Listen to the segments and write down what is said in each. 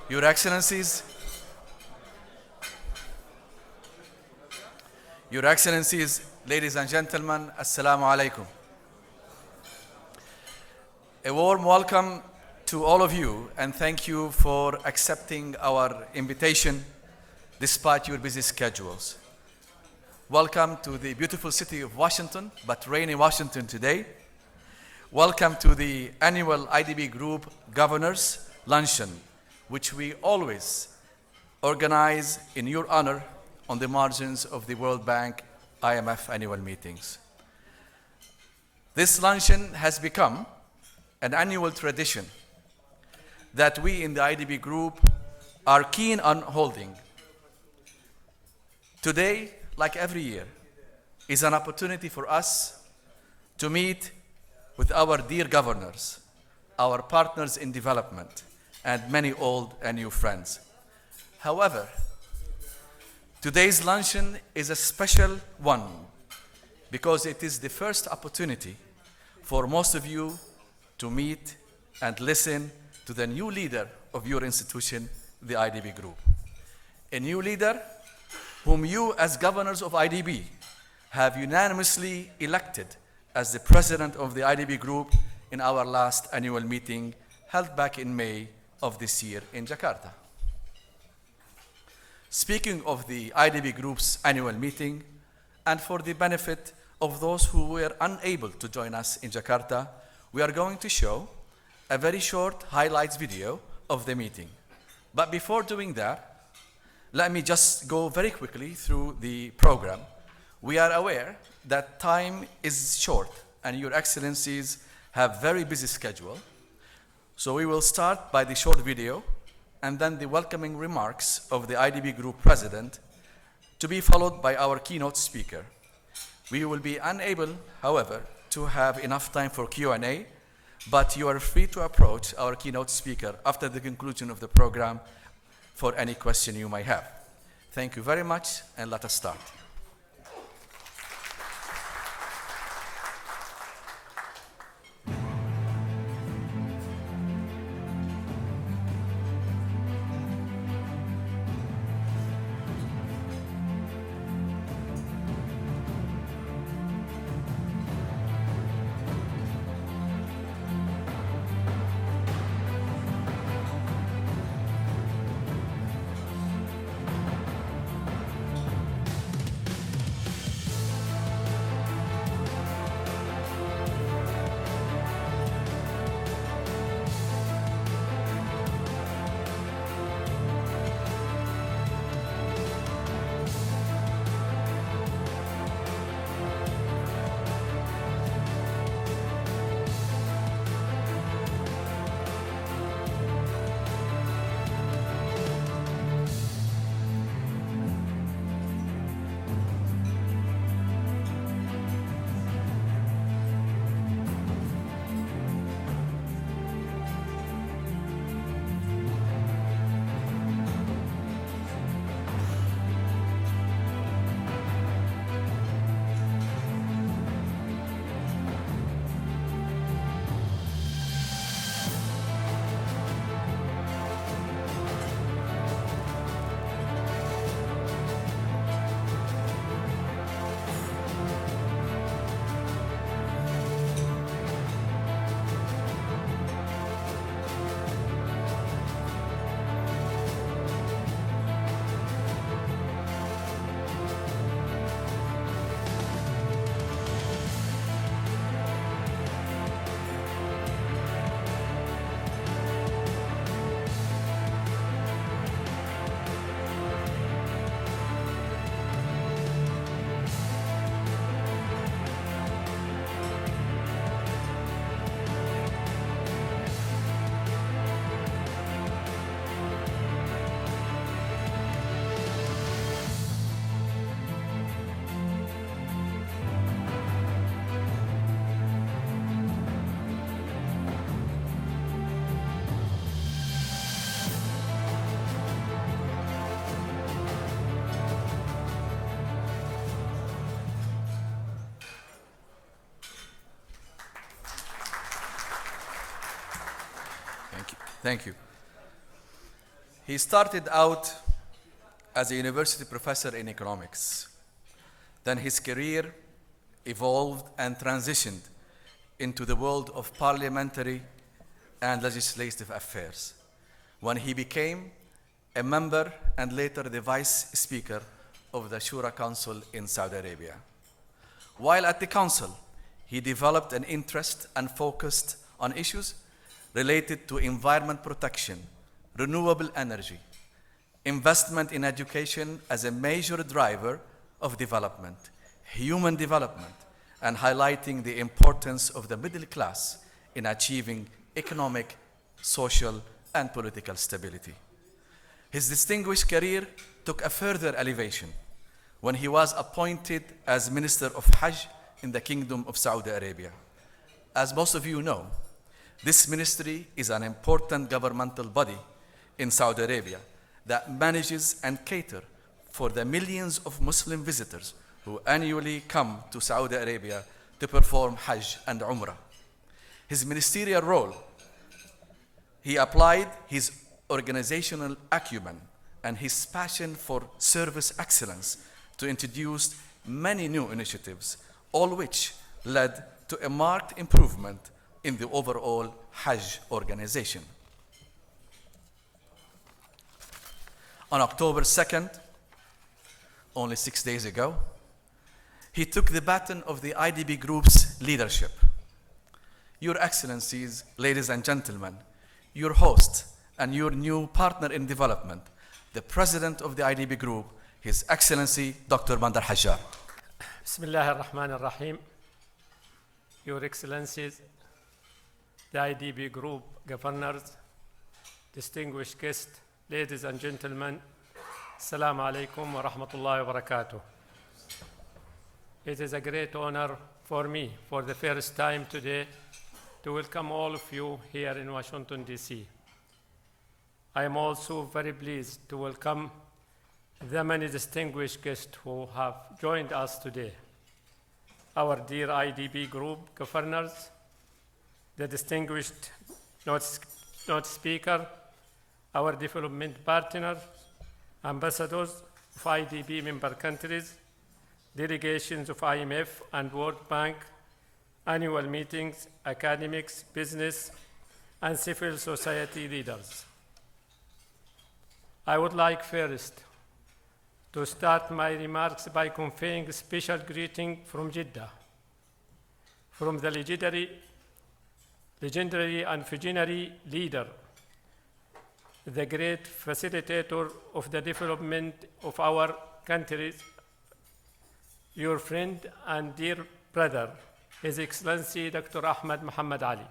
Your Excellencies, ladies and gentlemen, Assalamu alaikum. A warm welcome to all of you and thank you for accepting our invitation despite your busy schedules. Welcome to the beautiful city of Washington, but rainy Washington today. Welcome to the annual IDB Group Governors Luncheon, which we always organize in your honor on the margins of the World Bank IMF annual meetings. This luncheon has become an annual tradition that we in the IDB Group are keen on holding. Today, like every year, is an opportunity for us to meet with our dear governors, our partners in development, and many old and new friends. However, today's luncheon is a special one because it is the first opportunity for most of you to meet and listen to the new leader of your institution, the IDB Group. A new leader whom you as governors of IDB have unanimously elected as the president of the IDB Group in our last annual meeting held back in May of this year in Jakarta. Speaking of the IDB Group's annual meeting, and for the benefit of those who were unable to join us in Jakarta, we are going to show a very short highlights video of the meeting. But before doing that, let me just go very quickly through the program. We are aware that time is short and your excellencies have very busy schedule. So we will start by the short video and then the welcoming remarks of the IDB Group President to be followed by our keynote speaker. We will be unable, however, to have enough time for Q&A, but you are free to approach our keynote speaker after the conclusion of the program for any question you may have. Thank you very much, and let us start. Thank you. He started out as a university professor in economics. Then his career evolved and transitioned into the world of parliamentary and legislative affairs, when he became a member and later the vice speaker of the Shura Council in Saudi Arabia. While at the council, he developed an interest and focused on issues related to environment protection, renewable energy, investment in education as a major driver of development, human development, and highlighting the importance of the middle class in achieving economic, social, and political stability. His distinguished career took a further elevation when he was appointed as Minister of Hajj in the Kingdom of Saudi Arabia. As most of you know, this ministry is an important governmental body in Saudi Arabia that manages and caters for the millions of Muslim visitors who annually come to Saudi Arabia to perform Hajj and Umrah. His ministerial role, he applied his organizational acumen and his passion for service excellence to introduce many new initiatives, all which led to a marked improvement in the overall Hajj organization. On October 2nd, only 6 days ago, he took the baton of the IDB Group's leadership. Your Excellencies, ladies and gentlemen, your host and your new partner in development, the President of the IDB Group, His Excellency Dr. Bandar Hajjar. Bismillah ar-Rahman ar-Rahim. Your Excellencies, the IDB Group governors, distinguished guests, ladies and gentlemen, Assalamu alaikum wa rahmatullahi wa barakatuh. It is a great honor for me, for the first time today, to welcome all of you here in Washington, D.C. I am also very pleased to welcome the many distinguished guests who have joined us today. Our dear IDB Group governors, the distinguished note speaker, our development partners, ambassadors of IDB member countries, delegations of IMF and World Bank, annual meetings, academics, business, and civil society leaders. I would like first to start my remarks by conveying a special greeting from Jeddah, from the legendary and visionary leader, the great facilitator of the development of our countries, your friend and dear brother, His Excellency Dr. Ahmed Muhammad Ali.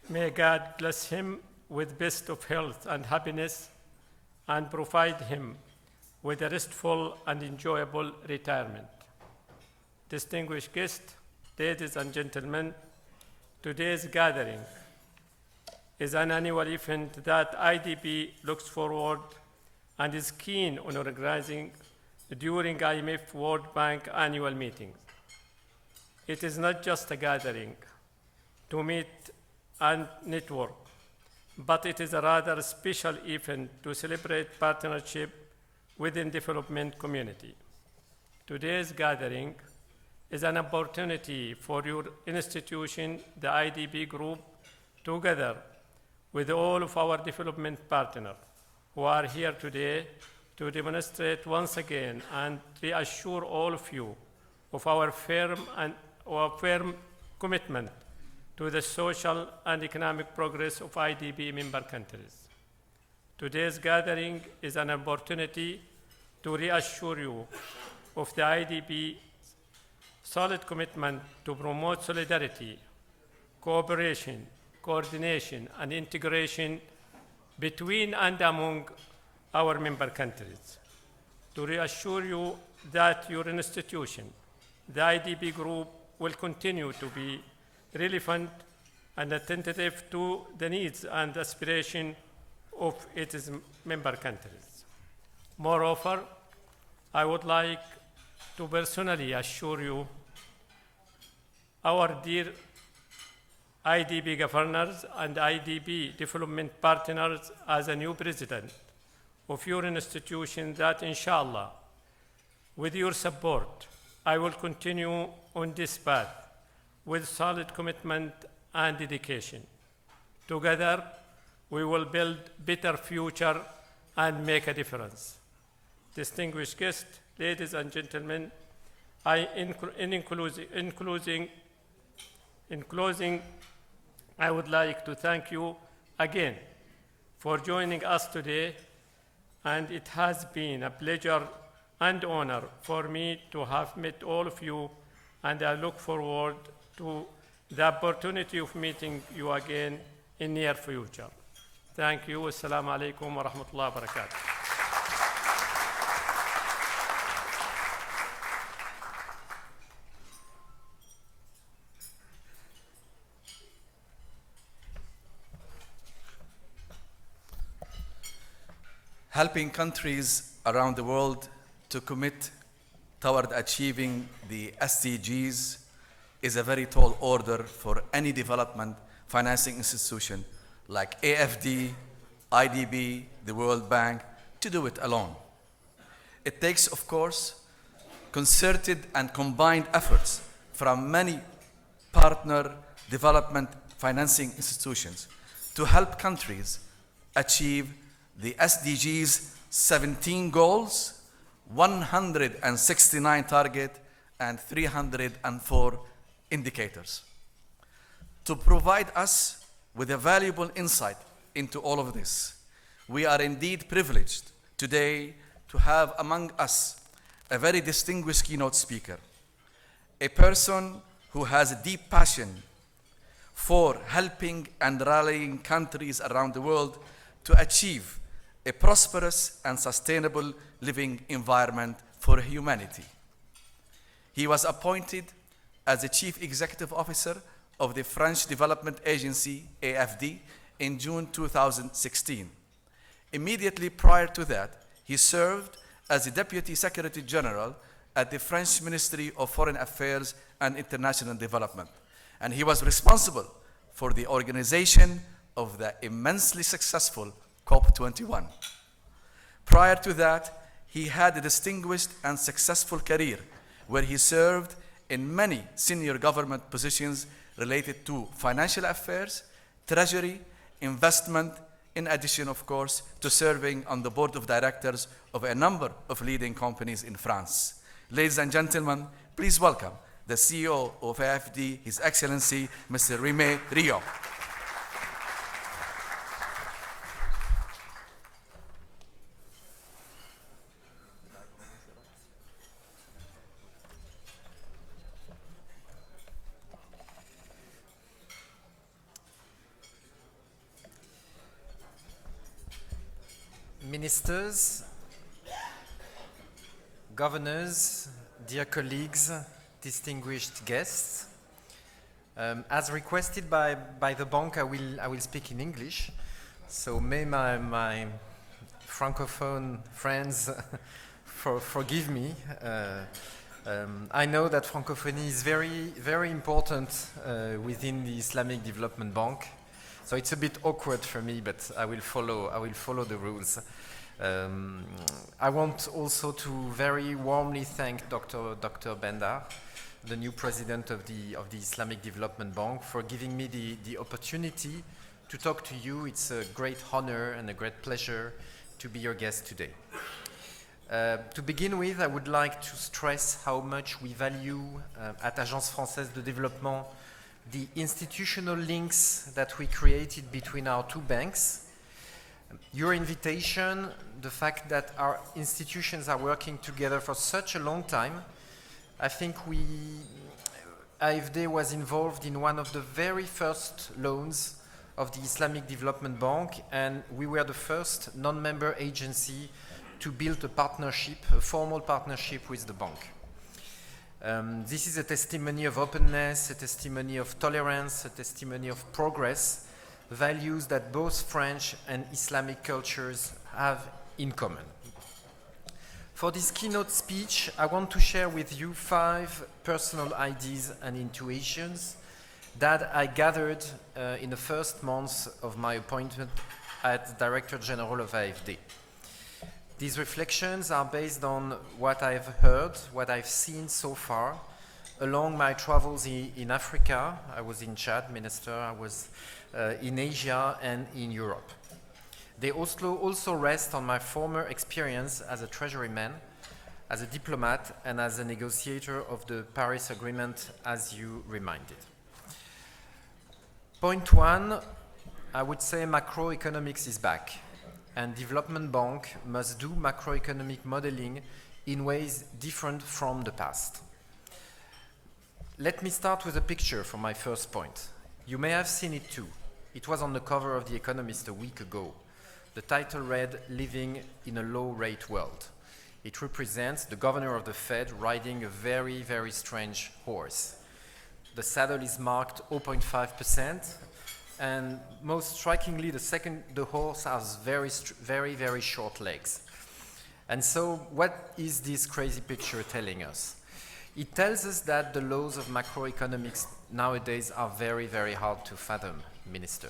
May God bless him with best of health and happiness and provide him with a restful and enjoyable retirement. Distinguished guests, ladies and gentlemen, today's gathering is an annual event that IDB looks forward and is keen on organizing during IMF World Bank annual meetings. It is not just a gathering to meet and network, but it is a rather special event to celebrate partnership within development community. Today's gathering is an opportunity for your institution, the IDB Group, together with all of our development partners who are here today to demonstrate once again and reassure all of you of our firm commitment to the social and economic progress of IDB member countries. Today's gathering is an opportunity to reassure you of the IDB solid commitment to promote solidarity, cooperation, coordination, and integration between and among our member countries. To reassure you that your institution, the IDB Group, will continue to be relevant and attentive to the needs and aspirations of its member countries. Moreover, I would like to personally assure you, our dear IDB governors and IDB development partners as a new president of your institution that, inshallah, with your support, I will continue on this path with solid commitment and dedication. Together, we will build better future and make a difference. Distinguished guests, ladies and gentlemen, in closing, I would like to thank you again for joining us today, and it has been a pleasure and honor for me to have met all of you, and I look forward to the opportunity of meeting you again in near future. Thank you. Assalamu alaikum wa rahmatullahi wa barakatuh. Helping countries around the world to commit toward achieving the SDGs is a very tall order for any development financing institution like AFD, IDB, the World Bank to do it alone. It takes, of course, concerted and combined efforts from many partner development financing institutions to help countries achieve the SDGs 17 goals, 169 target, and 304 indicators. To provide us with a valuable insight into all of this, we are indeed privileged today to have among us a very distinguished keynote speaker, a person who has a deep passion for helping and rallying countries around the world to achieve a prosperous and sustainable living environment for humanity. He was appointed as the Chief Executive Officer of the French Development Agency, AFD, in June 2016. Immediately prior to that, he served as the Deputy Secretary General at the French Ministry of Foreign Affairs and International Development. And he was responsible for the organization of the immensely successful COP21. Prior to that, he had a distinguished and successful career where he served in many senior government positions related to financial affairs, treasury, investment, in addition, of course, to serving on the board of directors of a number of leading companies in France. Ladies and gentlemen, please welcome the CEO of AFD, His Excellency, Mr. Rime Rio. Ministers, governors, dear colleagues, distinguished guests, as requested by the bank, I will speak in English. So may my francophone friends forgive me. I know that francophonie is very, very important within the Islamic Development Bank. So it's a bit awkward for me, but I will follow the rules. I want also to very warmly thank Dr. Bendar, the new president of the Islamic Development Bank, for giving me the opportunity to talk to you. It's a great honor and a great pleasure to be your guest today. To begin with, I would like to stress how much we value at Agence Française de Développement the institutional links that we created between our two banks. Your invitation, the fact that our institutions are working together for such a long time. I think AFD was involved in one of the very first loans of the Islamic Development Bank, and we were the first non-member agency to build a partnership, a formal partnership with the bank. This is a testimony of openness, a testimony of tolerance, a testimony of progress, values that both French and Islamic cultures have in common. For this keynote speech, I want to share with you 5 personal ideas and intuitions that I gathered in the first months of my appointment as Director General of AFD. These reflections are based on what I've heard, what I've seen so far along my travels in Africa. I was in Chad, Minister, I was in Asia and in Europe. They also rest on my former experience as a treasuryman, as a diplomat, and as a negotiator of the Paris Agreement, as you reminded. Point one, I would say macroeconomics is back, and Development Bank must do macroeconomic modeling in ways different from the past. Let me start with a picture for my first point. You may have seen it too. It was on the cover of The Economist a week ago. The title read, "Living in a Low-Rate World." It represents the governor of the Fed riding a very, very strange horse. The saddle is marked 0.5%, and most strikingly, the horse has very, very short legs. And so, what is this crazy picture telling us? It tells us that the laws of macroeconomics nowadays are very, very hard to fathom, Minister.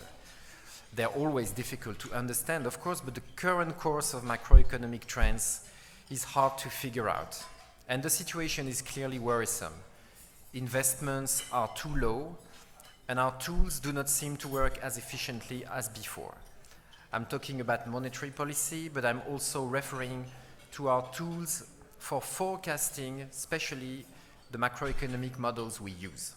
They're always difficult to understand, of course, but the current course of macroeconomic trends is hard to figure out. And the situation is clearly worrisome. Investments are too low, and our tools do not seem to work as efficiently as before. I'm talking about monetary policy, but I'm also referring to our tools for forecasting, especially the macroeconomic models we use.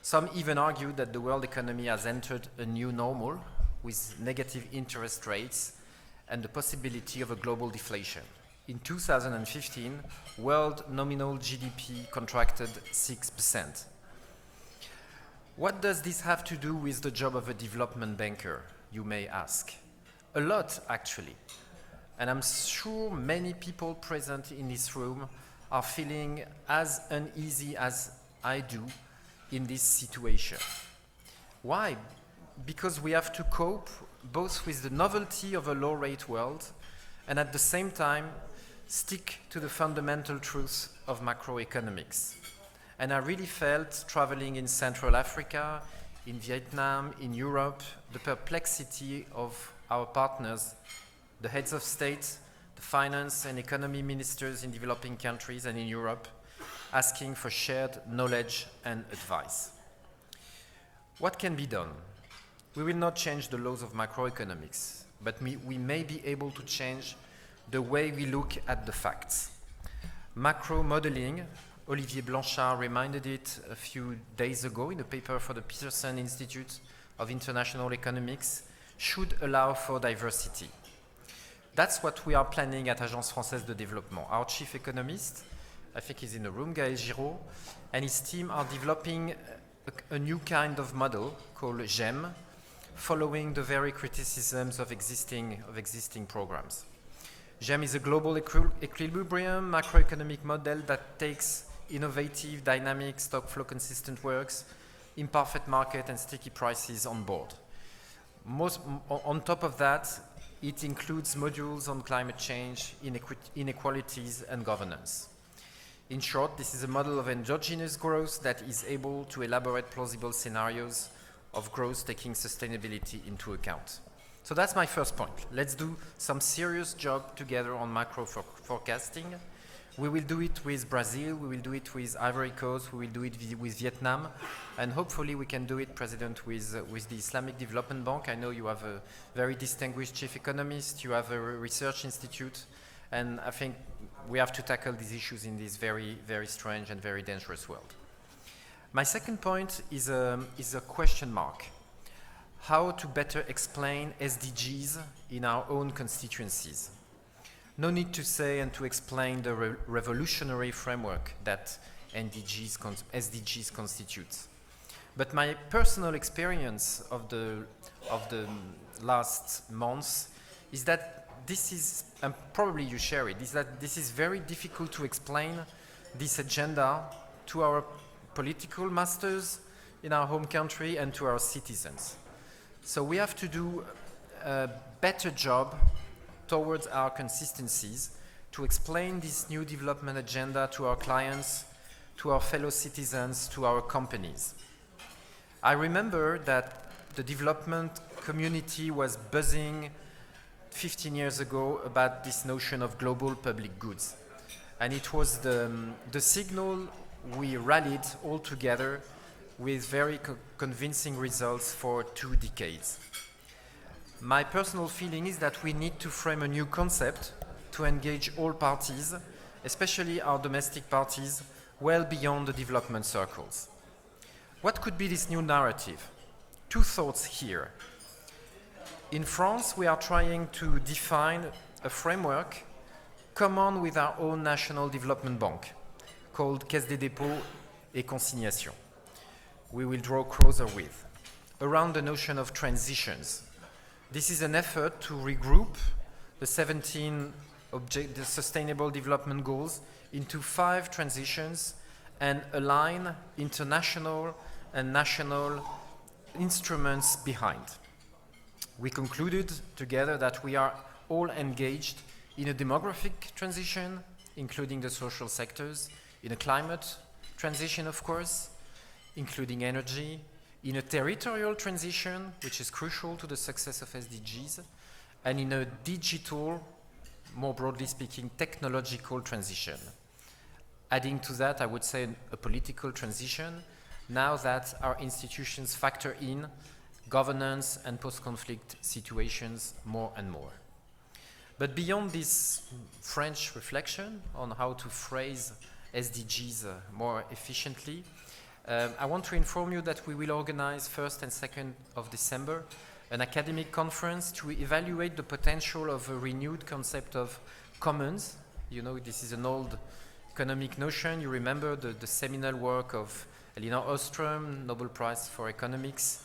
Some even argue that the world economy has entered a new normal with negative interest rates and the possibility of a global deflation. In 2015, world nominal GDP contracted 6%. What does this have to do with the job of a development banker, you may ask? A lot, actually. And I'm sure many people present in this room are feeling as uneasy as I do in this situation. Why? Because we have to cope both with the novelty of a low-rate world and at the same time stick to the fundamental truths of macroeconomics. And I really felt, traveling in Central Africa, in Vietnam, in Europe, the perplexity of our partners, the heads of state, the finance and economy ministers in developing countries and in Europe, asking for shared knowledge and advice. What can be done? We will not change the laws of macroeconomics, but we may be able to change the way we look at the facts. Macro modeling, Olivier Blanchard reminded it a few days ago in a paper for the Peterson Institute of International Economics, should allow for diversity. That's what we are planning at Agence Française de Développement. Our chief economist, I think he's in the room, Gaël Giraud, and his team are developing a new kind of model called GEM, following the very criticisms of existing programs. GEM is a global equilibrium macroeconomic model that takes innovative, dynamic, stock flow consistent works, imperfect market and sticky prices on board. On top of that, it includes modules on climate change, inequalities and governance. In short, this is a model of endogenous growth that is able to elaborate plausible scenarios of growth taking sustainability into account. So that's my first point. Let's do some serious job together on macro forecasting. We will do it with Brazil, we will do it with Ivory Coast, we will do it with Vietnam, and hopefully we can do it, President, with the Islamic Development Bank. I know you have a very distinguished chief economist, you have a research institute, and I think we have to tackle these issues in this very, very strange and very dangerous world. My second point is a question mark. How to better explain SDGs in our own constituencies. No need to say and to explain the revolutionary framework that SDGs constitutes. But my personal experience of the last months is that this is, and probably you share it, is that this is very difficult to explain this agenda to our political masters in our home country and to our citizens. So we have to do a better job towards our consistencies to explain this new development agenda to our clients, to our fellow citizens, to our companies. I remember that the development community was buzzing 15 years ago about this notion of global public goods. And it was the signal we rallied all together with very convincing results for 2 decades. My personal feeling is that we need to frame a new concept to engage all parties, especially our domestic parties, well beyond the development circles. What could be this new narrative? 2 thoughts here. In France, we are trying to define a framework common with our own national development bank, called Caisse des dépôts et consignations. We will draw closer with, around the notion of transitions. This is an effort to regroup the 17 the Sustainable Development Goals into 5 transitions and align international and national instruments behind. We concluded together that we are all engaged in a demographic transition, including the social sectors, in a climate transition, of course, including energy, in a territorial transition, which is crucial to the success of SDGs, and in a digital, more broadly speaking, technological transition. Adding to that, I would say a political transition, now that our institutions factor in governance and post-conflict situations more and more. But beyond this French reflection on how to phrase SDGs more efficiently, I want to inform you that we will organize 1st and 2nd of December an academic conference to evaluate the potential of a renewed concept of commons. You know, this is an old economic notion. You remember the seminal work of Elinor Ostrom, Nobel Prize for Economics,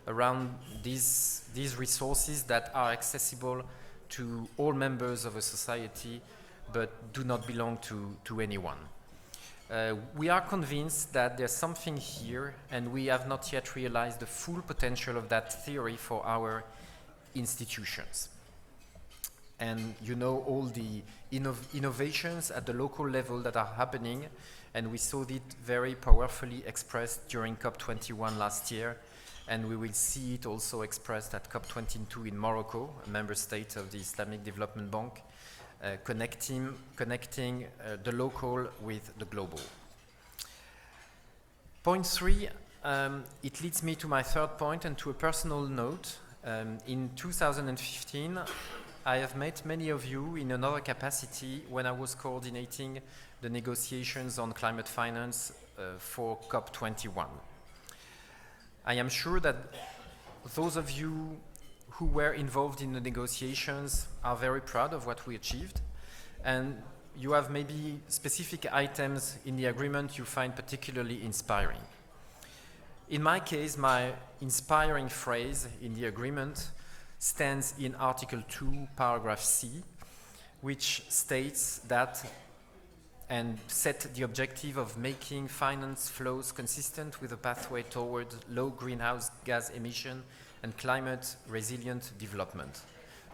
around these resources that are accessible to all members of a society but do not belong to anyone. We are convinced that there's something here, and we have not yet realized the full potential of that theory for our institutions. And you know all the innovations at the local level that are happening, and we saw it very powerfully expressed during COP21 last year, and we will see it also expressed at COP22 in Morocco, a member state of the Islamic Development Bank, connecting the local with the global. Point 3, it leads me to my 3rd point and to a personal note. In 2015, I have met many of you in another capacity when I was coordinating the negotiations on climate finance for COP21. I am sure that those of you who were involved in the negotiations are very proud of what we achieved, and you have maybe specific items in the agreement you find particularly inspiring. In my case, my inspiring phrase in the agreement stands in Article 2, paragraph C, which states that and set the objective of making finance flows consistent with a pathway toward low greenhouse gas emission and climate resilient development.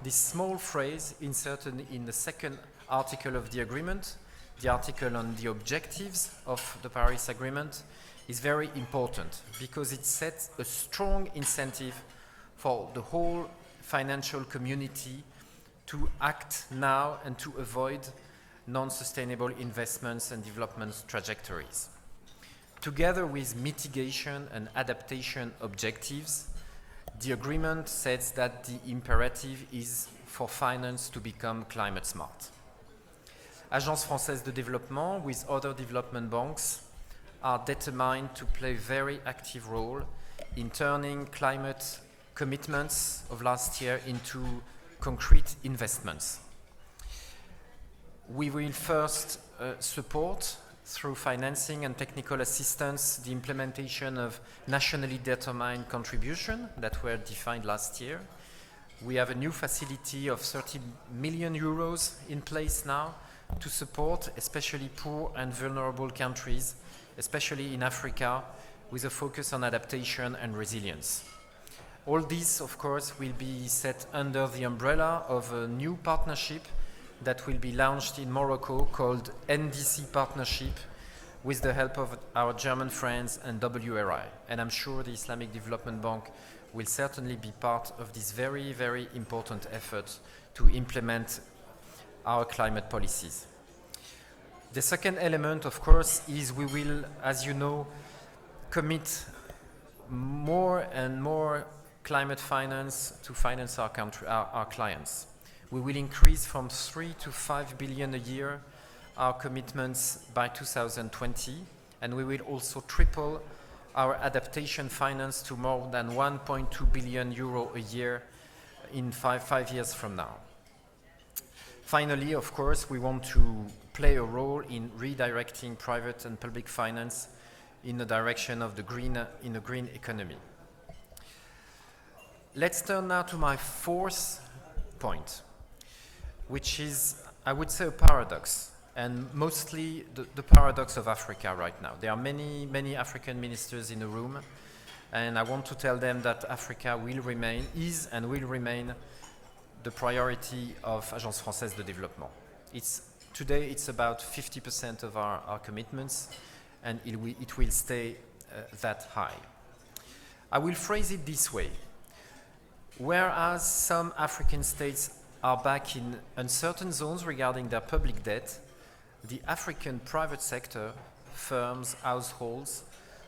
This small phrase inserted in the 2nd article of the agreement, the article on the objectives of the Paris Agreement, is very important because it sets a strong incentive for the whole financial community to act now and to avoid non-sustainable investments and development trajectories. Together with mitigation and adaptation objectives, the agreement says that the imperative is for finance to become climate smart. Agence Française de Développement, with other development banks, are determined to play a very active role in turning climate commitments of last year into concrete investments. We will first support, through financing and technical assistance, the implementation of nationally determined contributions that were defined last year. We have a new facility of 30 million euros in place now to support especially poor and vulnerable countries, especially in Africa, with a focus on adaptation and resilience. All this, of course, will be set under the umbrella of a new partnership that will be launched in Morocco called NDC Partnership with the help of our German friends and WRI. And I'm sure the Islamic Development Bank will certainly be part of this very, very important effort to implement our climate policies. The second element, of course, is we will, as you know, commit more and more climate finance to finance our clients. We will increase from 3 to 5 billion a year our commitments by 2020, and we will also triple our adaptation finance to more than 1.2 billion euro a year in five years from now. Finally, of course, we want to play a role in redirecting private and public finance in the direction of the green economy. Let's turn now to my fourth point, which is, I would say, a paradox, and mostly the paradox of Africa right now. There are many African ministers in the room, and I want to tell them that Africa is and will remain the priority of Agence Française de Développement. Today it's about 50% of our commitments, and it will stay that high. I will phrase it this way. Whereas some African states are back in uncertain zones regarding their public debt, the African private sector, firms, households,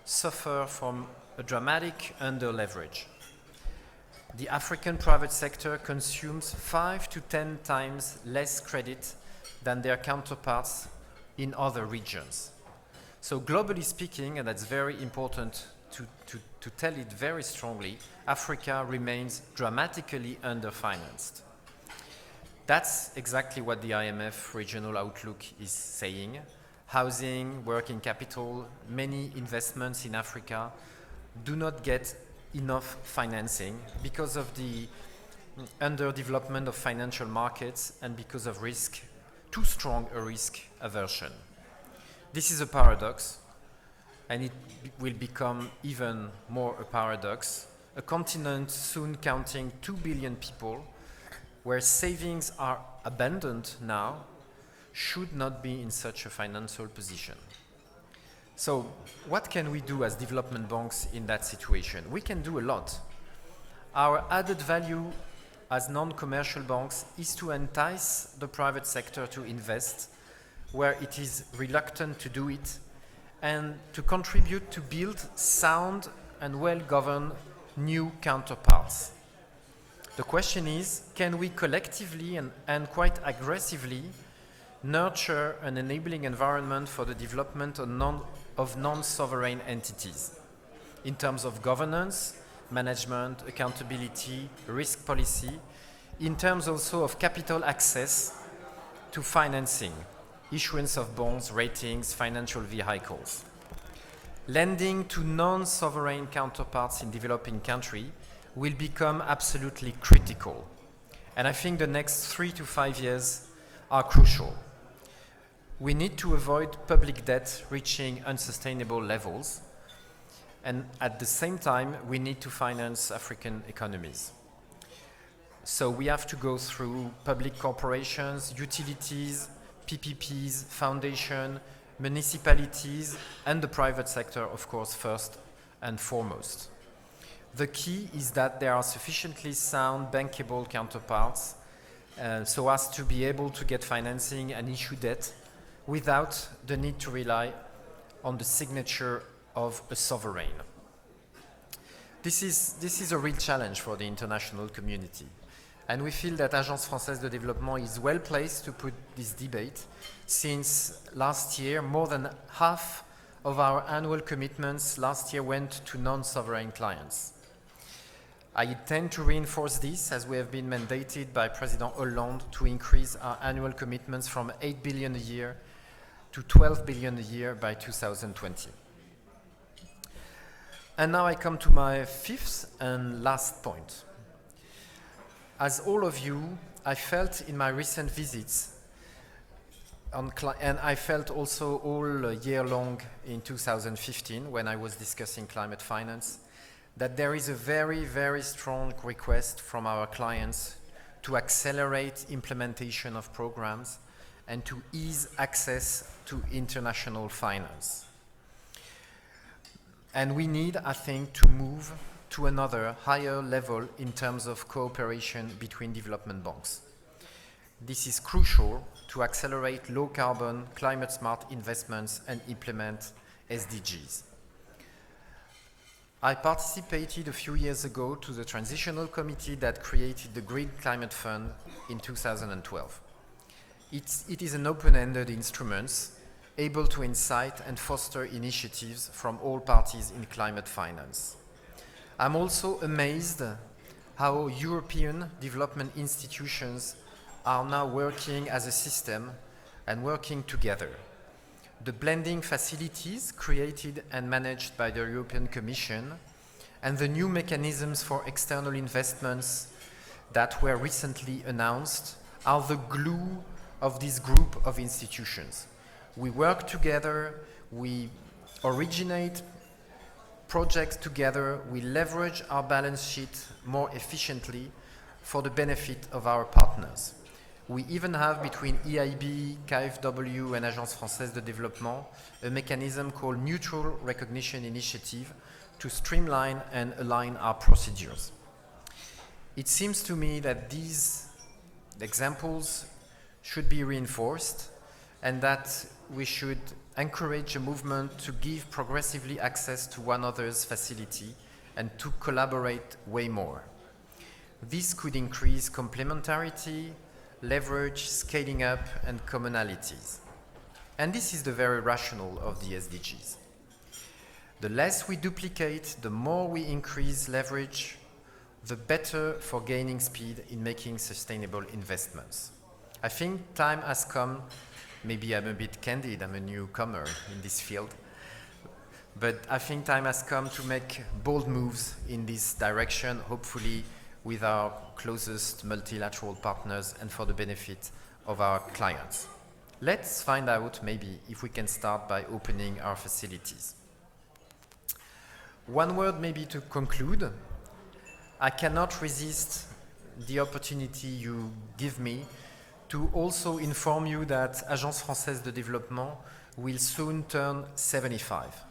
suffer from a dramatic under-leverage. The African private sector consumes 5 to 10 times less credit than their counterparts in other regions. So globally speaking, and that's very important to tell it very strongly, Africa remains dramatically underfinanced. That's exactly what the IMF Regional Outlook is saying. Housing, working capital, many investments in Africa do not get enough financing because of the underdevelopment of financial markets and because of too strong a risk aversion. This is a paradox, and it will become even more a paradox. A continent soon counting 2 billion people, where savings are abandoned now, should not be in such a financial position. So what can we do as development banks in that situation? We can do a lot. Our added value as non-commercial banks is to entice the private sector to invest where it is reluctant to do it, and to contribute to build sound and well-governed new counterparts. The question is, can we collectively and quite aggressively nurture an enabling environment for the development of non-sovereign entities in terms of governance, management, accountability, risk policy, in terms also of capital access to financing, issuance of bonds, ratings, financial vehicles. Lending to non-sovereign counterparts in developing countries will become absolutely critical. And I think the next 3 to 5 years are crucial. We need to avoid public debt reaching unsustainable levels, and at the same time, we need to finance African economies. So we have to go through public corporations, utilities, PPPs, foundation, municipalities, and the private sector, of course, first and foremost. The key is that there are sufficiently sound bankable counterparts so as to be able to get financing and issue debt without the need to rely on the signature of a sovereign. This is a real challenge for the international community. And we feel that Agence Française de Développement is well placed to put this debate, since last year, more than half of our annual commitments last year went to non-sovereign clients. I intend to reinforce this, as we have been mandated by President Hollande to increase our annual commitments from 8 billion a year to 12 billion a year by 2020. And now I come to my fifth and last point. As all of you, I felt in my recent visits, and I felt also all year long in 2015 when I was discussing climate finance, that there is a very, very strong request from our clients to accelerate implementation of programs and to ease access to international finance. And we need, I think, to move to another higher level in terms of cooperation between development banks. This is crucial to accelerate low-carbon, climate-smart investments and implement SDGs. I participated a few years ago to the transitional committee that created the Green Climate Fund in 2012. It is an open-ended instrument able to incite and foster initiatives from all parties in climate finance. I'm also amazed how European development institutions are now working as a system and working together. The blending facilities created and managed by the European Commission and the new mechanisms for external investments that were recently announced are the glue of this group of institutions. We work together, we originate projects together, we leverage our balance sheet more efficiently for the benefit of our partners. We even have between EIB, KfW and Agence Française de Développement a mechanism called Mutual Recognition Initiative to streamline and align our procedures. It seems to me that these examples should be reinforced and that we should encourage a movement to give progressively access to one another's facility and to collaborate way more. This could increase complementarity, leverage, scaling up, and commonalities. And this is the very rationale of the SDGs. The less we duplicate, the more we increase leverage, the better for gaining speed in making sustainable investments. I think time has come, maybe I'm a bit candid, I'm a newcomer in this field, but I think time has come to make bold moves in this direction, hopefully with our closest multilateral partners and for the benefit of our clients. Let's find out maybe if we can start by opening our facilities. One word maybe to conclude. I cannot resist the opportunity you give me to also inform you that Agence Française de Développement will soon turn 75.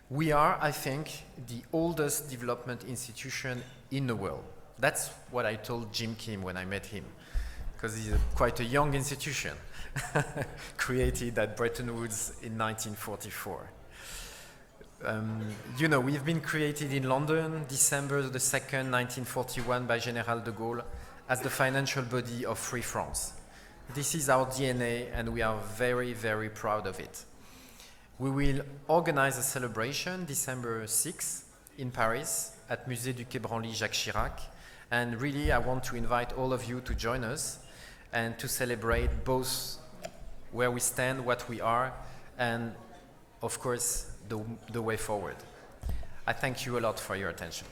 We are, I think, the oldest development institution in the world. That's what I told Jim Kim when I met him, because he's quite a young institution, created at Bretton Woods in 1944. You know, we've been created in London, December the 2nd, 1941, by General de Gaulle, as the financial body of Free France. This is our DNA and we are very, very proud of it. We will organize a celebration December 6th in Paris at Musée du Quai Branly Jacques Chirac, and really I want to invite all of you to join us and to celebrate both where we stand, what we are, and of course the way forward. I thank you a lot for your attention.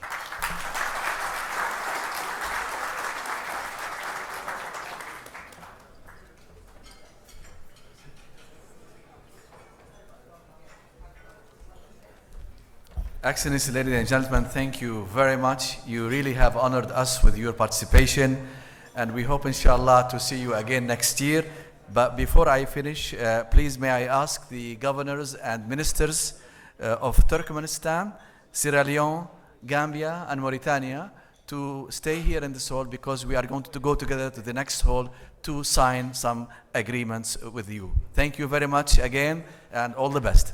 Excellency, ladies and gentlemen, thank you very much. You really have honored us with your participation, and we hope, inshallah, to see you again next year. But before I finish, please may I ask the governors and ministers of Turkmenistan, Sierra Leone, Gambia, and Mauritania to stay here in this hall, because we are going to go together to the next hall to sign some agreements with you. Thank you very much again, and all the best.